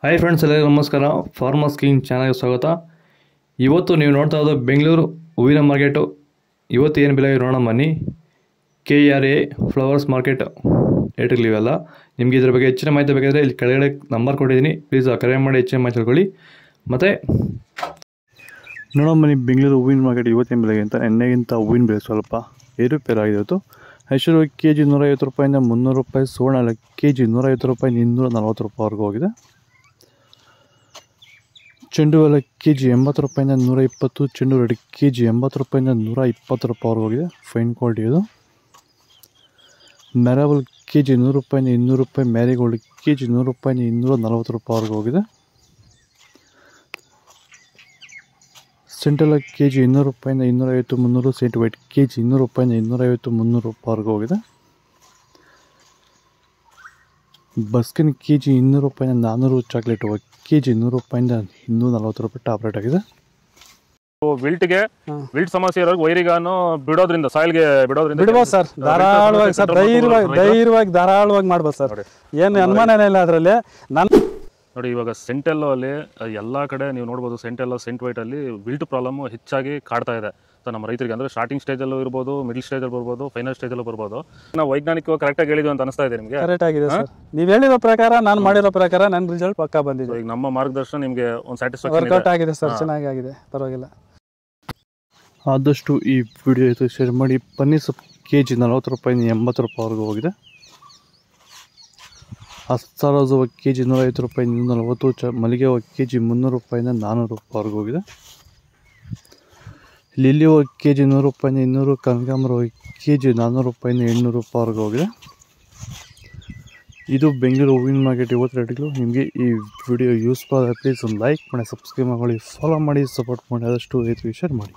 Hi friends, ಎಲ್ಲರಿಗೂ ನಮಸ್ಕಾರ. Farmers king ಚಾನಲ್ಗೆ ಸ್ವಾಗತ. ಇವತ್ತು ನೀವು ನೋಡ್ತಾ ಇರೋದು ಬೆಂಗಳೂರು ಹೂವಿನ ಮಾರ್ಕೆಟು. ಇವತ್ತು ಏನು ಬೆಲೆ ನೋಡೋಣ ಬನ್ನಿ. KRA ಫ್ಲವರ್ಸ್ ಮಾರ್ಕೆಟ್ ರೇಟ್ಗಳಿವೆಲ್ಲ. ನಿಮಗೆ ಇದ್ರ ಬಗ್ಗೆ ಹೆಚ್ಚಿನ ಮಾಹಿತಿ ಬೇಕಾದರೆ ಇಲ್ಲಿ ಕೆಳಗಡೆ ನಂಬರ್ ಕೊಟ್ಟಿದ್ದೀನಿ, ಪ್ಲೀಸ್ ಕರೆ ಮಾಡಿ ಹೆಚ್ಚಿನ ಮಾಹಿತಿ ತಿಳ್ಕೊಳ್ಳಿ. ಮತ್ತು ನೋಡೋಣ ಬನ್ನಿ, ಬೆಂಗಳೂರು ಹೂವಿನ ಮಾರ್ಕೆಟ್ ಇವತ್ತಿನ ಬೆಲೆಗೆ ಅಂತ ಎಣ್ಣೆಗಿಂತ ಹೂವಿನ ಬೆಲೆ ಸ್ವಲ್ಪ ಏರುಪೇರಾಗಿದೆ. ಇವತ್ತು ಹೆಸರು KG 150 ರೂಪಾಯಿಂದ 300 ರೂಪಾಯಿ, ಸುವರ್ಣ KG 150 ರೂಪಾಯಿ 240 ರೂಪಾಯಿವರೆಗೂ ಹೋಗಿದೆ. ಚೆಂಡು ಎಲ್ಲ KG 80 ರೂಪಾಯಿಂದ 120, ಚೆಂಡು ರೆಡ್ KG 80 ರೂಪಾಯಿಂದ 120 ರೂಪಾಯಿವರೆಗೂ ಹೋಗಿದೆ. ಫೈನ್ ಕ್ವಾಲಿಟಿ ಇದು. ಮ್ಯಾರಬಲ್ KG 100 ರೂಪಾಯಿಂದ 200 ರೂಪಾಯಿ, ಮ್ಯಾರಿಗೋಲ್ಡ್ KG 100 ರೂಪಾಯಿಂದ 240 ರೂಪಾಯಿವರೆಗೂ ಹೋಗಿದೆ. ಸೆಂಟೆಲ್ಲ KG 200 ರೂಪಾಯಿಂದ 250, 300, ಸೆಂಟ್ ವೈಟ್ KG 200 ರೂಪಾಯಿಂದ 250, 300 ರೂಪಾಯಿವರೆಗೂ ಹೋಗಿದೆ. ಬಸ್ಕಿನ್ KG 200 ರೂಪಾಯಿಂದ 400, ಚಾಕ್ಲೇಟ್ KG 100 ರೂಪಾಯಿಂದ 240 ರೂಪಾಯಿ ಟಾಪ್ ರೇಟ್ ಆಗಿದೆ. ವಿಲ್ಟ್ ಸಮಸ್ಯೆ ಇರೋರು ವೈರಿಗಾನು ಬಿಡೋದ್ರಿಂದ ಸಾಯಿಲ್ಗೆ ಬಿಡ್ಬೋದು ಸರ್, ಧಾರಾಳವಾಗಿ ಸರ್, ಧೈರ್ಯವಾಗಿ ಧಾರಾಳವಾಗಿ ಮಾಡ್ಬೋದು ಸರ್, ಏನು ಅನುಮಾನನೇ ಇಲ್ಲ ಅದರಲ್ಲಿ. ನೋಡಿ, ಇವಾಗ ಸೆಂಟೆಲ್ಲೋ ಅಲ್ಲಿ ಎಲ್ಲ ಕಡೆ ನೀವು ನೋಡ್ಬೋದು, ಸೆಂಟೆಲ್ಲೋ ಸೆಂಟ್ ವೈಟ್ ಅಲ್ಲಿ ವಿಲ್ಟ್ ಪ್ರಾಬ್ಲಮ್ ಹೆಚ್ಚಾಗಿ ಕಾಡ್ತಾ ಇದೆ. ಸೊ ನಮ್ಮ ರೈತರಿಗೆ ಅಂದರೆ ಸ್ಟಾರ್ಟಿಂಗ್ ಸ್ಟೇಜಲ್ಲೂ ಇರ್ಬೋದು, ಮಿಡಲ್ ಸ್ಟೇಜಲ್ಲಿ ಬರ್ಬೋದು, ಫೈನಲ್ ಸ್ಟೇಜಲ್ಲೂ ಬರ್ಬೋದು. ನಾವು ವೈಜ್ಞಾನಿಕವಾಗಿ ಕರೆಕ್ಟಾಗಿ ಹೇಳಿದ್ವಿ ಅಂತ ಅನಿಸ್ತಾ ಇದೆ ನಿಮಗೆ? ಕರೆಕ್ಟ್ ಆಗಿದೆ ಸರ್, ನೀವು ಹೇಳಿರೋ ಪ್ರಕಾರ, ನಾನು ಮಾಡಿರೋ ಪ್ರಕಾರ ನನ್ನ ರಿಸಲ್ಟ್ ಪಕ್ಕಾ ಬಂದಿದೆ. ಈಗ ನಮ್ಮ ಮಾರ್ಗದರ್ಶನ ನಿಮಗೆ ಒಂದು ಸ್ಯಾಟಿಸ್ಫ್ಯಾಕ್ಷನ್ ವರ್ಕೌಟ್ ಆಗಿದೆ ಸರ್, ಚೆನ್ನಾಗಿದೆ, ಪರವಾಗಿಲ್ಲ. ಆದಷ್ಟು ಈ ವಿಡಿಯೋ ಶೇರ್ ಮಾಡಿ. ಪನ್ನೀರ್ ಸೊಪ್ಪು KG 40 ರೂಪಾಯಿಂದ 80 ರೂಪಾಯಿವರೆಗೂ ಹೋಗಿದೆ. ಹಸ್ತಾರೋಸ್ KG 150 ರೂಪಾಯಿಂದ 240, ಮಲ್ಲಿಗೆ KG 300 ರೂಪಾಯಿಂದ 400 ರೂಪಾಯಿವರೆಗೂ ಹೋಗಿದೆ. ಲಿಲ್ಲಿ KG 100 ರೂಪಾಯಿಂದ 200, ಕನಕಾಂಬರ KG 400 ರೂಪಾಯಿಂದ 800 ರೂಪಾಯಿವರೆಗೂ ಹೋಗಿದೆ. ಇದು ಬೆಂಗಳೂರು ಹೂವಿನ ಮಾರ್ಕೆಟ್ ಇವತ್ತು ರೇಟ್ಗಳು. ನಿಮಗೆ ಈ ವಿಡಿಯೋ ಯೂಸ್ಫುಲ್ ಆದರೆ ಪ್ಲೀಸ್ ಒಂದು ಲೈಕ್ ಮಾಡಿ, ಸಬ್ಸ್ಕ್ರೈಬ್ ಮಾಡಿ, ಫಾಲೋ ಮಾಡಿ, ಸಪೋರ್ಟ್ ಮಾಡಿ, ಆದಷ್ಟು ರೈತರಿಗೆ ಶೇರ್ ಮಾಡಿ.